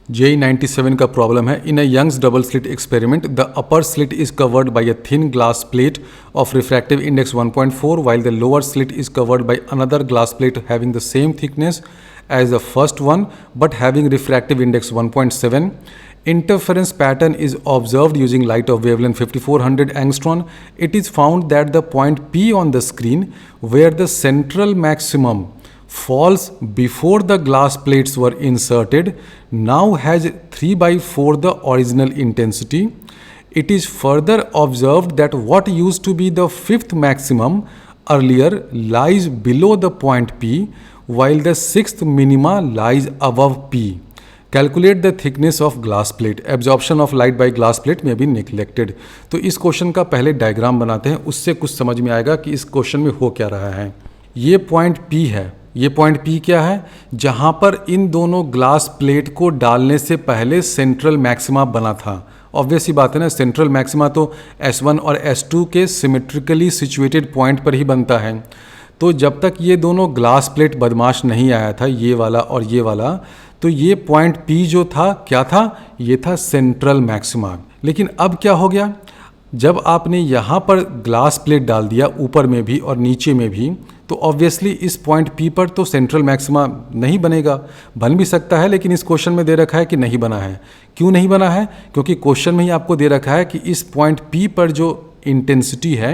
JEE 97 का problem है। In a Young's double slit experiment the upper slit is covered by a thin glass plate of refractive index 1.4 while the lower slit is covered by another glass plate having the same thickness as the first one but having refractive index 1.7. Interference pattern is observed using light of wavelength 5400 angstrom. It is found that the point P on the screen where the central maximum falls before the glass plates were inserted now has 3/4 the original intensity. It is further observed that what used to be the fifth maximum earlier lies below the point P while the sixth minima lies above P. Calculate the thickness of glass plate. Absorption of light by glass plate may be neglected. तो इस question का पहले diagram बनाते हैं, उससे कुछ समझ में आएगा कि इस क्वेश्चन में हो क्या रहा है। ये पॉइंट P है। ये पॉइंट P क्या है? जहाँ पर इन दोनों ग्लास प्लेट को डालने से पहले सेंट्रल मैक्सिमा बना था। ऑब्वियस ही बात है ना, सेंट्रल मैक्सिमा तो S1 और S2 के सिमेट्रिकली सिचुएटेड पॉइंट पर ही बनता है। तो जब तक ये दोनों ग्लास प्लेट बदमाश नहीं आया था, ये वाला और ये वाला, तो ये पॉइंट P जो था क्या था? ये था सेंट्रल मैक्सिमा। लेकिन अब क्या हो गया? जब आपने यहाँ पर ग्लास प्लेट डाल दिया ऊपर में भी और नीचे में भी, तो ऑब्वियसली इस पॉइंट P पर तो सेंट्रल मैक्सिमा नहीं बनेगा। बन भी सकता है लेकिन इस क्वेश्चन में दे रखा है कि नहीं बना है। क्यों नहीं बना है? क्योंकि क्वेश्चन में ही आपको दे रखा है कि इस पॉइंट P पर जो इंटेंसिटी है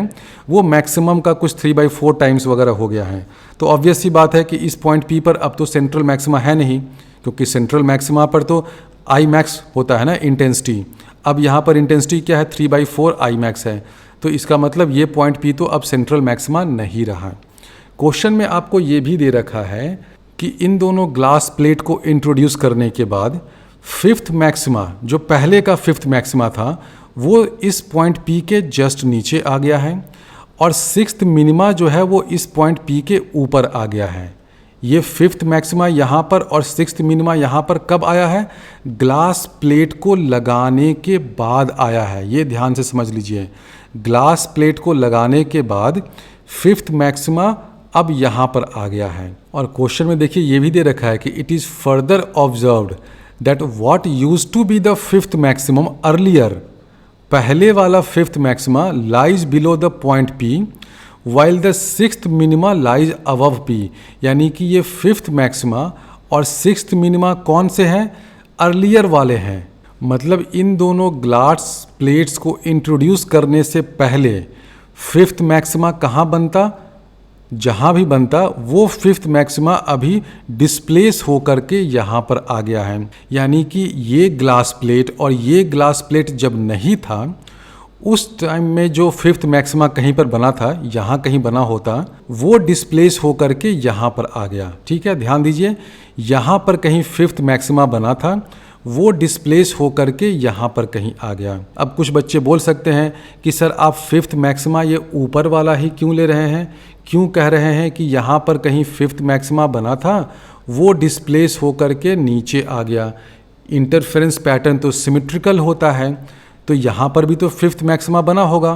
वो मैक्सिमम का कुछ 3/4 टाइम्स वगैरह हो गया है। तो ऑब्वियस सी बात है कि इस पॉइंट P पर अब तो सेंट्रल मैक्सिमा है नहीं, क्योंकि सेंट्रल मैक्सिमा पर तो आई मैक्स होता है ना इंटेंसिटी। अब यहाँ पर इंटेंसिटी क्या है? 3/4 आई मैक्स है। तो इसका मतलब ये पॉइंट P तो अब सेंट्रल मैक्सिमा नहीं रहा। क्वेश्चन में आपको ये भी दे रखा है कि इन दोनों ग्लास प्लेट को इंट्रोड्यूस करने के बाद फिफ्थ मैक्सिमा, जो पहले का फिफ्थ मैक्सिमा था, वो इस पॉइंट P के जस्ट नीचे आ गया है और सिक्स्थ मिनिमा जो है वो इस पॉइंट P के ऊपर आ गया है। ये फिफ्थ मैक्सिमा यहाँ पर और सिक्स्थ मिनिमा यहाँ पर कब आया है? ग्लास प्लेट को लगाने के बाद आया है। ये ध्यान से समझ लीजिए, ग्लास प्लेट को लगाने के बाद फिफ्थ मैक्सिमा अब यहाँ पर आ गया है। और क्वेश्चन में देखिए ये भी दे रखा है कि it is further observed that what used to be the fifth maximum earlier, पहले वाला fifth maxima lies below the point P while the sixth minima lies above P। यानी कि ये फिफ्थ मैक्सिमा और सिक्स्थ मिनिमा कौन से हैं? Earlier वाले हैं। मतलब इन दोनों ग्लास प्लेट्स को इंट्रोड्यूस करने से पहले फिफ्थ मैक्सिमा कहाँ बनता? जहाँ भी बनता वो फिफ्थ मैक्सिमा अभी डिस्प्लेस होकर के यहाँ पर आ गया है। यानी कि ये ग्लास प्लेट और ये ग्लास प्लेट जब नहीं था, उस टाइम में जो फिफ्थ मैक्सिमा कहीं पर बना था, यहाँ कहीं बना होता, वो डिस्प्लेस होकर के यहाँ पर आ गया। ठीक है, ध्यान दीजिए, यहाँ पर कहीं फिफ्थ मैक्सिमा बना था, वो डिस्प्लेस होकर के यहाँ पर कहीं आ गया। अब कुछ बच्चे बोल सकते हैं कि सर आप फिफ्थ मैक्सिमा ये ऊपर वाला ही क्यों ले रहे हैं? क्यों कह रहे हैं कि यहाँ पर कहीं फिफ्थ मैक्सिमा बना था, वो डिस्प्लेस होकर के नीचे आ गया? इंटरफेरेंस पैटर्न तो सिमेट्रिकल होता है, तो यहाँ पर भी तो फिफ्थ मैक्सिमा बना होगा।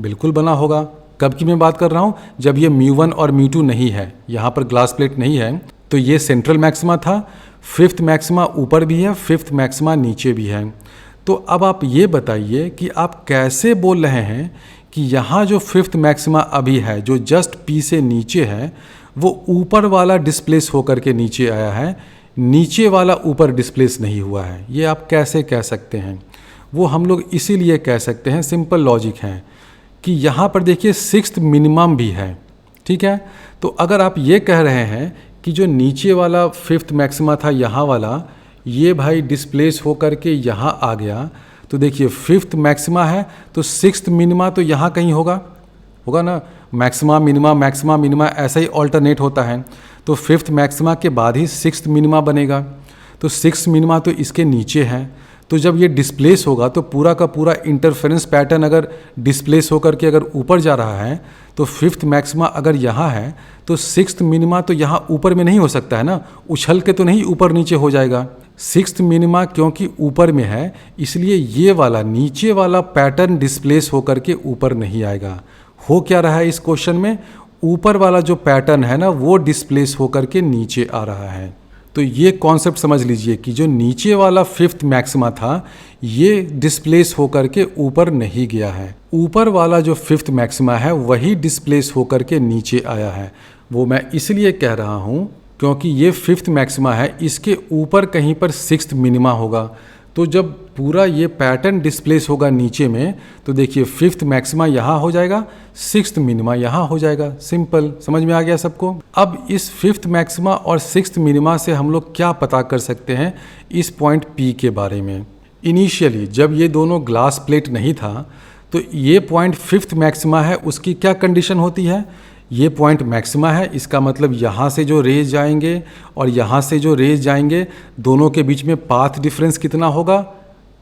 बिल्कुल बना होगा। कब की मैं बात कर रहा हूँ? जब ये μ1 और μ2 नहीं है, यहाँ पर ग्लास प्लेट नहीं है, तो ये सेंट्रल मैक्सिमा था। फिफ्थ मैक्सिमा ऊपर भी है, फिफ्थ मैक्सिमा नीचे भी है। तो अब आप ये बताइए कि आप कैसे बोल रहे हैं कि यहाँ जो फिफ्थ मैक्सिमा अभी है, जो जस्ट P से नीचे है, वो ऊपर वाला डिस्प्लेस होकर के नीचे आया है, नीचे वाला ऊपर डिस्प्लेस नहीं हुआ है। ये आप कैसे कह सकते हैं? वो हम लोग इसीलिए कह सकते हैं, सिंपल लॉजिक है कि यहाँ पर देखिए सिक्स्थ मिनिमम भी है। ठीक है, तो अगर आप ये कह रहे हैं कि जो नीचे वाला फिफ्थ मैक्सिमा था यहाँ वाला, ये भाई डिस्प्लेस होकर के यहाँ आ गया, तो देखिए फिफ्थ मैक्सिमा है तो सिक्स्थ मिनिमा तो यहाँ कहीं होगा ना। मैक्सिमा मिनिमा ऐसा ही ऑल्टरनेट होता है। तो फिफ्थ मैक्सिमा के बाद ही सिक्स्थ मिनिमा बनेगा, तो सिक्स्थ मिनिमा तो इसके नीचे है। तो जब ये डिस्प्लेस होगा तो पूरा का पूरा इंटरफेरेंस पैटर्न अगर डिस्प्लेस होकर के अगर ऊपर जा रहा है, तो फिफ्थ मैक्सिमा अगर यहाँ है तो सिक्स्थ मिनिमा तो यहाँ ऊपर में नहीं हो सकता है ना, उछल के तो नहीं ऊपर नीचे हो जाएगा। सिक्स्थ मिनिमा क्योंकि ऊपर में है, इसलिए ये वाला नीचे वाला पैटर्न डिस्प्लेस होकर के ऊपर नहीं आएगा। हो क्या रहा है इस क्वेश्चन में? ऊपर वाला जो पैटर्न है ना, वो डिस्प्लेस होकर के नीचे आ रहा है। तो ये कॉन्सेप्ट समझ लीजिए कि जो नीचे वाला फिफ्थ मैक्सिमा था ये डिस्प्लेस होकर के ऊपर नहीं गया है, ऊपर वाला जो फिफ्थ मैक्सिमा है वही डिस्प्लेस होकर के नीचे आया है। वो मैं इसलिए कह रहा हूँ क्योंकि ये फिफ्थ मैक्सिमा है, इसके ऊपर कहीं पर सिक्स्थ मिनिमा होगा। तो जब पूरा ये पैटर्न डिस्प्लेस होगा नीचे में तो देखिए फिफ्थ मैक्सिमा यहाँ हो जाएगा, सिक्स्थ मिनिमा यहाँ हो जाएगा। सिंपल, समझ में आ गया सबको। अब इस फिफ्थ मैक्सिमा और सिक्स्थ मिनिमा से हम लोग क्या पता कर सकते हैं इस पॉइंट P के बारे में। इनिशियली जब ये दोनों ग्लास प्लेट नहीं था तो ये पॉइंट फिफ्थ मैक्सिमा है, उसकी क्या कंडीशन होती है, ये पॉइंट मैक्सिमा है, इसका मतलब यहाँ से जो रेज जाएंगे और यहाँ से जो रेज जाएंगे दोनों के बीच में पाथ डिफरेंस कितना होगा,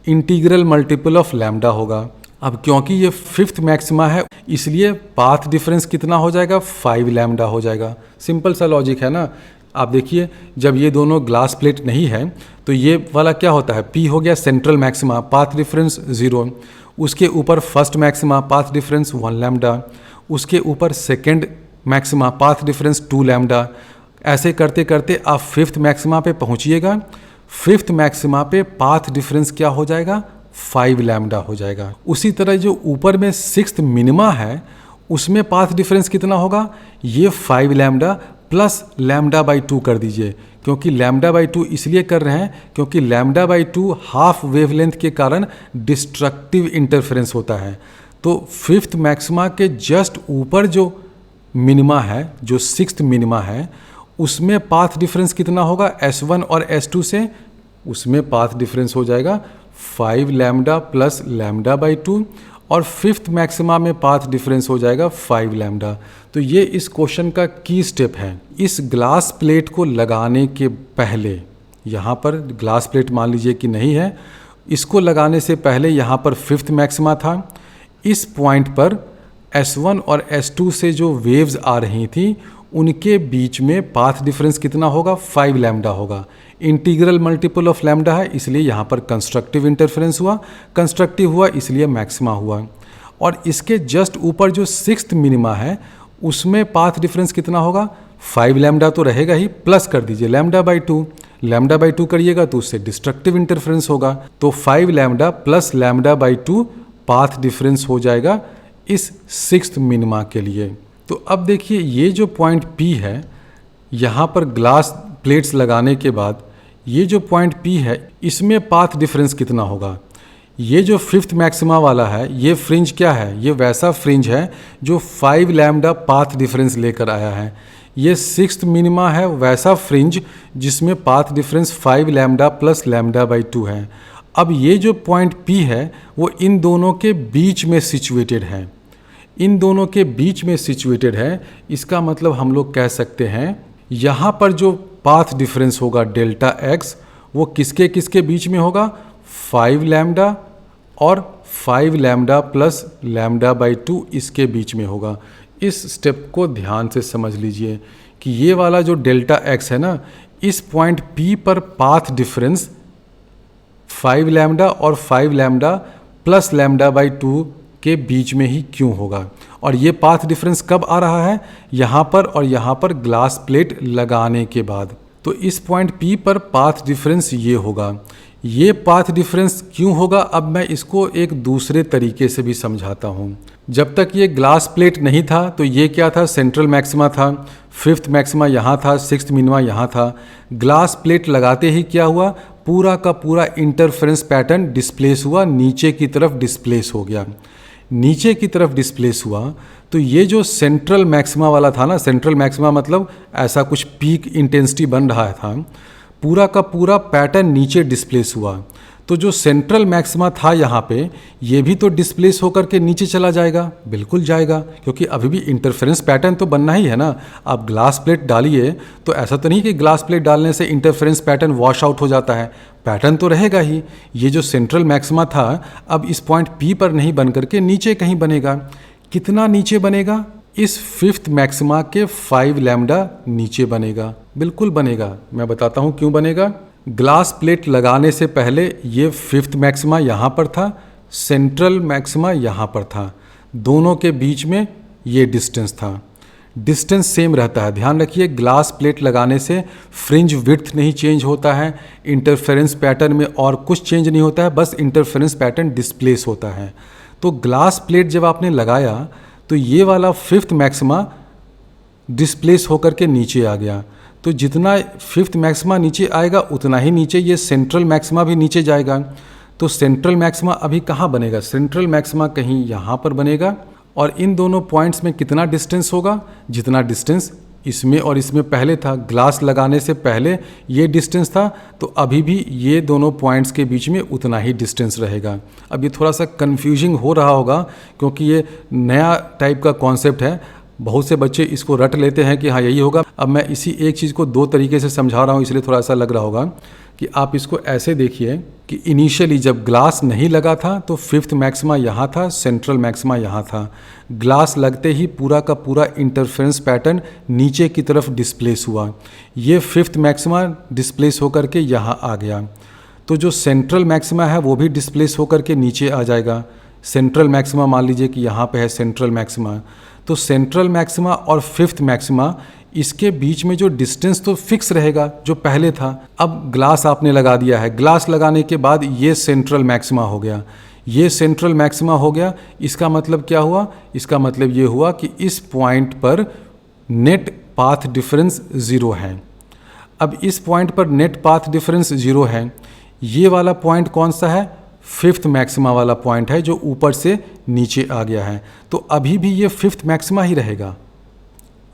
इंटीग्रल मल्टीपल ऑफ लैम्डा होगा। अब क्योंकि ये फिफ्थ मैक्सिमा है इसलिए पाथ डिफरेंस कितना हो जाएगा, 5 लैम्डा हो जाएगा। सिंपल सा लॉजिक है ना। आप देखिए जब ये दोनों ग्लास प्लेट नहीं है तो ये वाला क्या होता है, P हो गया सेंट्रल मैक्सिमा, पाथ डिफरेंस 0, उसके ऊपर first maxima path difference 1 lambda, उसके ऊपर second maxima path difference 2 lambda. ऐसे करते करते आप फिफ्थ मैक्सिमा पे पहुंचिएगा, फिफ्थ मैक्सिमा पे पाथ डिफरेंस क्या हो जाएगा, 5 लैम्डा हो जाएगा। उसी तरह जो ऊपर में सिक्स्थ मिनिमा है उसमें पाथ डिफरेंस कितना होगा, ये 5 लैम्डा प्लस लैम्डा बाई 2 कर दीजिए, क्योंकि लैम्डा बाई 2 इसलिए कर रहे हैं क्योंकि लैम्डा बाई 2 हाफ वेवलेंथ के कारण डिस्ट्रक्टिव इंटरफेरेंस होता है। तो फिफ्थ मैक्सिमा के जस्ट ऊपर जो मिनिमा है, जो सिक्स्थ मिनिमा है, उसमें पाथ डिफरेंस कितना होगा S1 और S2 से, उसमें पाथ डिफरेंस हो जाएगा 5 लैम्डा प्लस लैम्डा बाई 2 और फिफ्थ मैक्सिमा में पाथ डिफरेंस हो जाएगा 5 लैम्डा। तो ये इस क्वेश्चन का की स्टेप है। इस ग्लास प्लेट को लगाने के पहले, यहाँ पर ग्लास प्लेट मान लीजिए कि नहीं है, इसको लगाने से पहले यहाँ पर फिफ्थ मैक्सिमा था। इस पॉइंट पर S1 और S2 से जो वेव्स आ रही थी उनके बीच में पाथ डिफरेंस कितना होगा, 5 लैम्डा होगा। इंटीग्रल मल्टीपल ऑफ लैम्डा है इसलिए यहाँ पर कंस्ट्रक्टिव इंटरफेरेंस हुआ, कंस्ट्रक्टिव हुआ इसलिए मैक्सिमा हुआ। और इसके जस्ट ऊपर जो सिक्स्थ मिनिमा है उसमें पाथ डिफरेंस कितना होगा, 5 लैम्डा तो रहेगा ही, प्लस कर दीजिए लैम्डा बाई 2, लैम्डा बाई 2 करिएगा तो उससे डिस्ट्रक्टिव इंटरफेरेंस होगा। तो 5 lambda plus lambda by 2 path difference हो जाएगा इस सिक्स्थ मिनिमा के लिए। तो अब देखिए ये जो पॉइंट P है, यहाँ पर ग्लास प्लेट्स लगाने के बाद ये जो पॉइंट P है इसमें पाथ डिफरेंस कितना होगा। ये जो फिफ्थ मैक्सिमा वाला है ये फ्रिंज क्या है, ये वैसा फ्रिंज है जो 5 लैम्डा पाथ डिफरेंस लेकर आया है। ये सिक्स्थ मिनिमा है वैसा फ्रिंज जिसमें path difference 5 lambda plus lambda by 2 है। अब ये जो पॉइंट P है वो इन दोनों के बीच में सिचुएटेड है, इन दोनों के बीच में सिचुएटेड है। इसका मतलब हम लोग कह सकते हैं यहाँ पर जो पाथ डिफरेंस होगा डेल्टा x वो किसके किसके बीच में होगा, 5 लैम्डा और 5 लैम्डा प्लस लैम्डा बाई 2 इसके बीच में होगा। इस स्टेप को ध्यान से समझ लीजिए कि ये वाला जो डेल्टा x है ना, इस पॉइंट P पर पाथ डिफरेंस 5 लैम्डा और 5 लैम्डा प्लस लैम्डा बाई 2 के बीच में ही क्यों होगा। और ये पाथ डिफरेंस कब आ रहा है, यहाँ पर और यहाँ पर ग्लास प्लेट लगाने के बाद। तो इस पॉइंट P पर पाथ डिफरेंस ये होगा। ये पाथ डिफरेंस क्यों होगा, अब मैं इसको एक दूसरे तरीके से भी समझाता हूँ। जब तक ये ग्लास प्लेट नहीं था तो ये क्या था, सेंट्रल मैक्सिमा था, फिफ्थ मैक्सिमा यहाँ था, सिक्स्थ मिनिमा यहाँ था। ग्लास प्लेट लगाते ही क्या हुआ, पूरा का पूरा इंटरफेरेंस पैटर्न डिस्प्लेस हुआ, नीचे की तरफ डिस्प्लेस हो गया। नीचे की तरफ डिस्प्लेस हुआ तो ये जो सेंट्रल मैक्सिमा वाला था ना, सेंट्रल मैक्सिमा मतलब ऐसा कुछ पीक इंटेंसिटी बन रहा था, पूरा का पूरा पैटर्न नीचे डिस्प्लेस हुआ। तो जो सेंट्रल मैक्सिमा था यहाँ पे ये भी तो डिस्प्लेस होकर के नीचे चला जाएगा, बिल्कुल जाएगा, क्योंकि अभी भी इंटरफेरेंस पैटर्न तो बनना ही है ना। आप ग्लास प्लेट डालिए तो ऐसा तो नहीं कि ग्लास प्लेट डालने से इंटरफेरेंस पैटर्न वॉश आउट हो जाता है, पैटर्न तो रहेगा ही। ये जो सेंट्रल मैक्सिमा था अब इस पॉइंट P पर नहीं बन करके नीचे कहीं बनेगा। कितना नीचे बनेगा, इस फिफ्थ मैक्सिमा के 5 लैम्डा नीचे बनेगा, बिल्कुल बनेगा। मैं बताता हूँ क्यों बनेगा। ग्लास प्लेट लगाने से पहले ये फिफ्थ मैक्सिमा यहाँ पर था, सेंट्रल मैक्सिमा यहाँ पर था, दोनों के बीच में ये डिस्टेंस था। डिस्टेंस सेम रहता है। ध्यान रखिए, ग्लास प्लेट लगाने से फ्रिंज विड्थ नहीं चेंज होता है, इंटरफेरेंस पैटर्न में और कुछ चेंज नहीं होता है, बस इंटरफेरेंस पैटर्न डिस्प्लेस होता है। तो ग्लास प्लेट जब आपने लगाया तो ये वाला फिफ्थ मैक्सिमा डिस्प्लेस होकर के नीचे आ गया। तो जितना फिफ्थ मैक्सिमा नीचे आएगा उतना ही नीचे ये सेंट्रल मैक्सिमा भी नीचे जाएगा। तो सेंट्रल मैक्सिमा अभी कहाँ बनेगा? सेंट्रल मैक्सिमा कहीं यहाँ पर बनेगा। और इन दोनों पॉइंट्स में कितना डिस्टेंस होगा? जितना डिस्टेंस इसमें और इसमें पहले था, ग्लास लगाने से पहले ये डिस्टेंस था, तो अभी भी ये दोनों पॉइंट्स के बीच में उतना ही डिस्टेंस रहेगा। अब ये थोड़ा सा कन्फ्यूजिंग हो रहा होगा क्योंकि ये नया टाइप का कॉन्सेप्ट है। बहुत से बच्चे इसको रट लेते हैं कि हाँ यही होगा। अब मैं इसी एक चीज़ को दो तरीके से समझा रहा हूँ, इसलिए थोड़ा सा लग रहा होगा कि आप इसको ऐसे देखिए कि इनिशियली जब ग्लास नहीं लगा था तो फिफ्थ मैक्सिमा यहाँ था, सेंट्रल मैक्सिमा यहाँ था। ग्लास लगते ही पूरा का पूरा इंटरफेरेंस पैटर्न नीचे की तरफ डिस्प्लेस हुआ। ये फिफ्थ मैक्सिमा डिस्प्लेस होकर के यहाँ आ गया। तो जो सेंट्रल मैक्सिमा है वो भी डिस्प्लेस होकर के नीचे आ जाएगा। सेंट्रल मैक्सिमा मान लीजिए कि यहाँ पे है सेंट्रल मैक्सिमा। तो सेंट्रल मैक्सिमा और फिफ्थ मैक्सिमा इसके बीच में जो डिस्टेंस तो फिक्स रहेगा जो पहले था। अब ग्लास आपने लगा दिया है, ग्लास लगाने के बाद ये सेंट्रल मैक्सिमा हो गया, ये सेंट्रल मैक्सिमा हो गया। इसका मतलब क्या हुआ? इसका मतलब ये हुआ कि इस पॉइंट पर नेट पाथ डिफरेंस ज़ीरो है। अब इस पॉइंट पर नेट पाथ डिफरेंस ज़ीरो है। ये वाला पॉइंट कौन सा है? फिफ्थ मैक्सिमा वाला पॉइंट है जो ऊपर से नीचे आ गया है। तो अभी भी ये फिफ्थ मैक्सिमा ही रहेगा।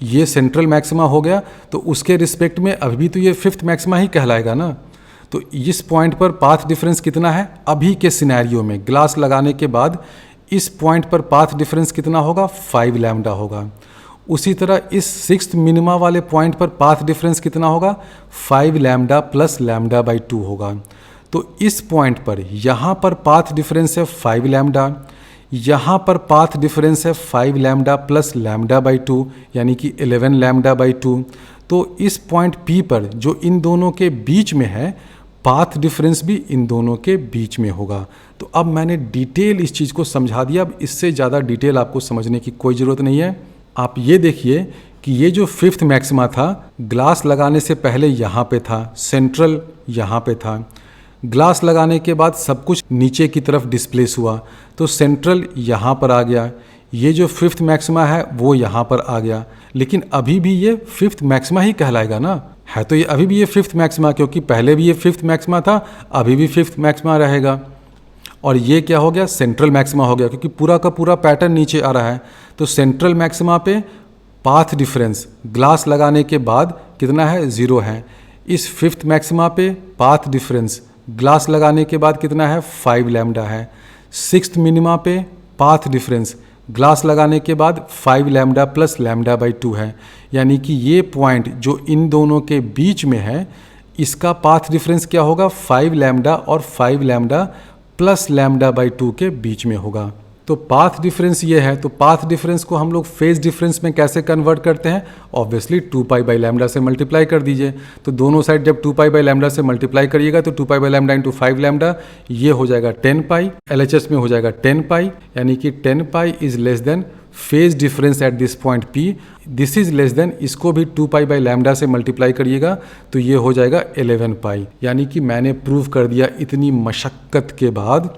ये सेंट्रल मैक्सिमा हो गया तो उसके रिस्पेक्ट में अभी भी तो ये फिफ्थ मैक्सिमा ही कहलाएगा ना। तो इस पॉइंट पर पाथ डिफरेंस कितना है? अभी के सिनेरियो में ग्लास लगाने के बाद इस पॉइंट पर पाथ डिफरेंस कितना होगा? 5 लैम्डा होगा। उसी तरह इस सिक्स्थ मिनिमा वाले पॉइंट पर पाथ डिफरेंस कितना होगा? 5 लैम्डा प्लस लैम्डा बाई 2 होगा। तो इस पॉइंट पर यहाँ पर पाथ डिफरेंस है 5 लैम्डा, यहाँ पर पाथ डिफरेंस है 5 लैम्डा प्लस लैम्डा बाई 2 यानी कि 11 लैम्डा बाई 2। तो इस पॉइंट P पर जो इन दोनों के बीच में है पाथ डिफरेंस भी इन दोनों के बीच में होगा। तो अब मैंने डिटेल इस चीज़ को समझा दिया। अब इससे ज़्यादा डिटेल आपको समझने की कोई ज़रूरत नहीं है। आप ये देखिए कि ये जो फिफ्थ मैक्सिमा था ग्लास लगाने से पहले यहाँ पे था, सेंट्रल यहाँ पे था। ग्लास लगाने के बाद सब कुछ नीचे की तरफ डिस्प्लेस हुआ तो सेंट्रल यहाँ पर आ गया। ये जो फिफ्थ मैक्सिमा है वो यहाँ पर आ गया, लेकिन अभी भी ये फिफ्थ मैक्सिमा ही कहलाएगा ना। है तो ये अभी भी ये फिफ्थ मैक्सिमा, क्योंकि पहले भी ये फिफ्थ मैक्सिमा था, अभी भी फिफ्थ मैक्सिमा रहेगा। और ये क्या हो गया? सेंट्रल मैक्सिमा हो गया, क्योंकि पूरा का पूरा पैटर्न नीचे आ रहा है। तो सेंट्रल मैक्सिमा पे पाथ डिफरेंस ग्लास लगाने के बाद कितना है? 0 है। इस फिफ्थ मैक्सिमा पे पाथ डिफरेंस ग्लास लगाने के बाद कितना है? 5 लैम्डा है। सिक्स्थ मिनिमा पे पाथ डिफरेंस ग्लास लगाने के बाद 5 लैम्डा प्लस लैम्डा बाई 2 है। यानी कि ये पॉइंट जो इन दोनों के बीच में है इसका पाथ डिफरेंस क्या होगा? 5 लैम्डा और 5 लैम्डा प्लस लैम्डा बाई 2 के बीच में होगा। तो पाथ डिफरेंस ये है। तो पाथ डिफरेंस को हम लोग फेज डिफरेंस में कैसे कन्वर्ट करते हैं? ऑब्वियसली 2 पाई बाई लैम्डा से मल्टीप्लाई कर दीजिए। तो दोनों साइड जब 2 पाई बाई लैम्डा से मल्टीप्लाई करिएगा तो 2 pi by lambda into 5 lambda ये हो जाएगा 10 पाई। LHS में हो जाएगा 10 पाई, यानी कि 10 pi is less than phase difference at this point P। This is less than, इसको भी 2 पाई बाई लैम्डा से मल्टीप्लाई करिएगा तो ये हो जाएगा 11 पाई। यानी कि मैंने प्रूव कर दिया इतनी मशक्क़त के बाद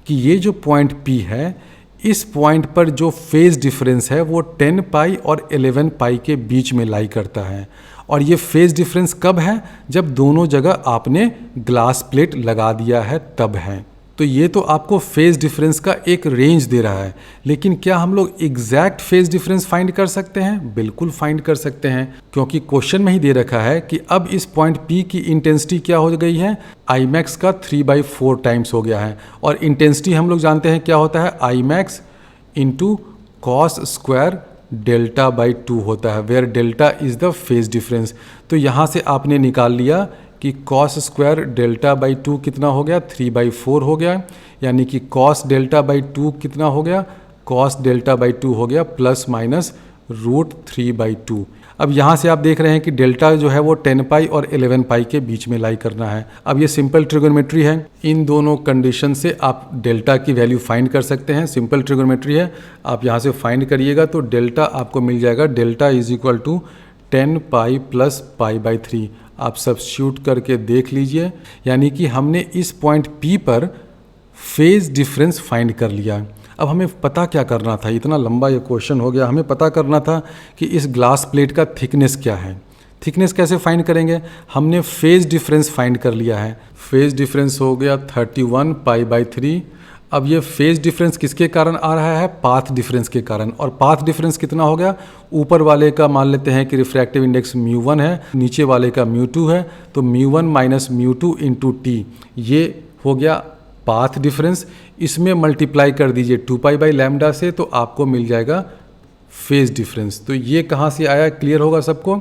कि ये जो पॉइंट P है इस पॉइंट पर जो फेज डिफरेंस है वो 10 पाई और 11 पाई के बीच में लाई करता है। और ये फेज डिफरेंस कब है? जब दोनों जगह आपने ग्लास प्लेट लगा दिया है तब है। तो ये तो आपको फेज डिफरेंस का एक रेंज दे रहा है, लेकिन क्या हम लोग एग्जैक्ट फेज डिफरेंस फाइंड कर सकते हैं? बिल्कुल फाइंड कर सकते हैं, क्योंकि क्वेश्चन में ही दे रखा है कि अब इस पॉइंट P की इंटेंसिटी क्या हो गई है? Imax का 3/4 टाइम्स हो गया है। और इंटेंसिटी हम लोग जानते हैं क्या होता है? Imax into cos square delta by 2 होता है, where delta is the phase difference. तो यहाँ से आपने निकाल लिया कि कॉस स्क्वायर डेल्टा बाई 2 कितना हो गया? 3/4 हो गया। यानी कि कॉस डेल्टा बाई 2 कितना हो गया? कॉस डेल्टा बाई 2 हो गया प्लस माइनस √3/2। अब यहाँ से आप देख रहे हैं कि डेल्टा जो है वो 10 पाई और 11 पाई के बीच में लाई करना है। अब ये सिंपल ट्रिगोनोमेट्री है, इन दोनों कंडीशन से आप डेल्टा की वैल्यू फाइंड कर सकते हैं। सिंपल ट्रिगोनोमेट्री है, आप यहाँ से फाइंड करिएगा तो डेल्टा आपको मिल जाएगा, delta is equal to 10 pi plus pi by 3। आप सब्स्टिट्यूट करके देख लीजिए, यानी कि हमने इस पॉइंट P पर फेज डिफरेंस फाइंड कर लिया। अब हमें पता क्या करना था, इतना लंबा ये क्वेश्चन हो गया, हमें पता करना था कि इस ग्लास प्लेट का थिकनेस क्या है। थिकनेस कैसे फाइंड करेंगे, हमने फेज डिफरेंस फाइंड कर लिया है। फेज डिफरेंस हो गया 31 पाई बाई 3। अब ये फेज डिफरेंस किसके कारण आ रहा है, पाथ डिफरेंस के कारण। और पाथ डिफरेंस कितना हो गया, ऊपर वाले का मान लेते हैं कि रिफ्रैक्टिव इंडेक्स μ1 है, नीचे वाले का μ2 है, तो μ1 माइनस μ2 इंटू टी, ये हो गया पाथ डिफरेंस। इसमें मल्टीप्लाई कर दीजिए 2 पाई बाई लैम्डा से, तो आपको मिल जाएगा फेज डिफरेंस। तो ये कहाँ से आया, क्लियर होगा सबको।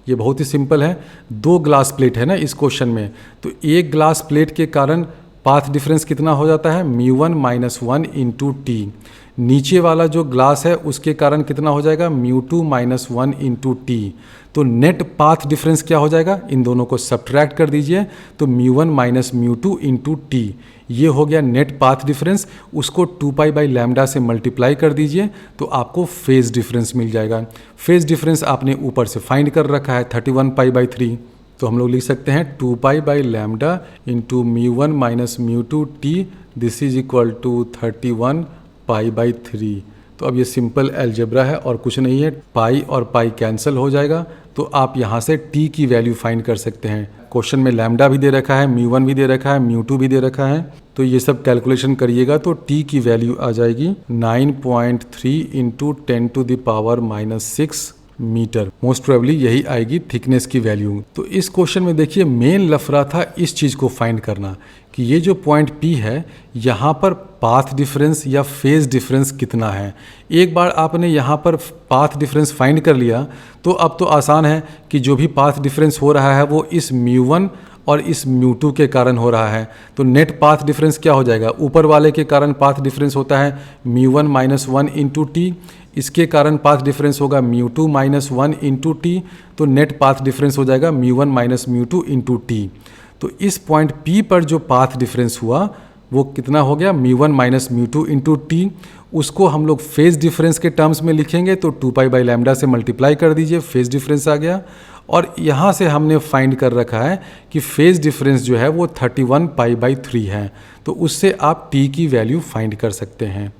ये बहुत ही सिंपल है, 2 ग्लास प्लेट है ना इस क्वेश्चन में, तो एक ग्लास प्लेट के कारण पाथ डिफरेंस कितना हो जाता है, μ1 माइनस 1 इंटू टी। नीचे वाला जो ग्लास है उसके कारण कितना हो जाएगा, μ2 माइनस 1 इंटू टी। तो नेट पाथ डिफरेंस क्या हो जाएगा, इन दोनों को सब्ट्रैक्ट कर दीजिए, तो μ1 माइनस μ2 इंटू टी, ये हो गया नेट पाथ डिफरेंस। उसको 2 पाई बाई लैम्डा से मल्टीप्लाई कर दीजिए तो आपको फेज डिफरेंस मिल जाएगा। फेज डिफरेंस आपने ऊपर से फाइंड कर रखा है 31 पाई बाई 3, तो हम लोग लिख सकते हैं 2 pi by lambda into μ1 minus μ2 t, this is equal to 31 pi by 3। तो अब ये सिंपल अलजेब्रा है और कुछ नहीं है, पाई और पाई कैंसिल हो जाएगा, तो आप यहाँ से टी की वैल्यू फाइंड कर सकते हैं। क्वेश्चन में लैम्डा भी दे रखा है, μ1 भी दे रखा है, μ2 भी दे रखा है, तो ये सब कैलकुलेशन करिएगा तो टी की वैल्यू आ जाएगी 9.3 into 10 to the power minus 6 metre. Most probably यही आएगी थिकनेस की वैल्यू। तो इस क्वेश्चन में देखिए मेन लफड़ा था इस चीज़ को फाइंड करना कि ये जो पॉइंट P है यहाँ पर पाथ डिफरेंस या फेज डिफरेंस कितना है। एक बार आपने यहाँ पर पाथ डिफरेंस फाइंड कर लिया तो अब तो आसान है कि जो भी पाथ डिफरेंस हो रहा है वो इस μ1 और इस μ2 के कारण हो रहा है। तो नेट पाथ डिफरेंस क्या हो जाएगा, ऊपर वाले के कारण पाथ डिफरेंस होता है μ1 माइनस 1 इंटू टी, इसके कारण पाथ डिफरेंस होगा μ2 माइनस 1 इंटू टी, तो नेट पाथ डिफरेंस हो जाएगा μ1 माइनस μ2 इंटू टी। तो इस पॉइंट P पर जो पाथ डिफरेंस हुआ वो कितना हो गया, μ1 माइनस μ2 इंटू टी। उसको हम लोग फेज डिफरेंस के टर्म्स में लिखेंगे तो 2 पाई बाई लैम्डा से मल्टीप्लाई कर दीजिए, फेज डिफरेंस आ गया। और यहाँ से हमने फाइंड कर रखा है कि फेज डिफरेंस जो है वो 31 पाई बाई 3 है, तो उससे आप टी की वैल्यू फाइंड कर सकते हैं।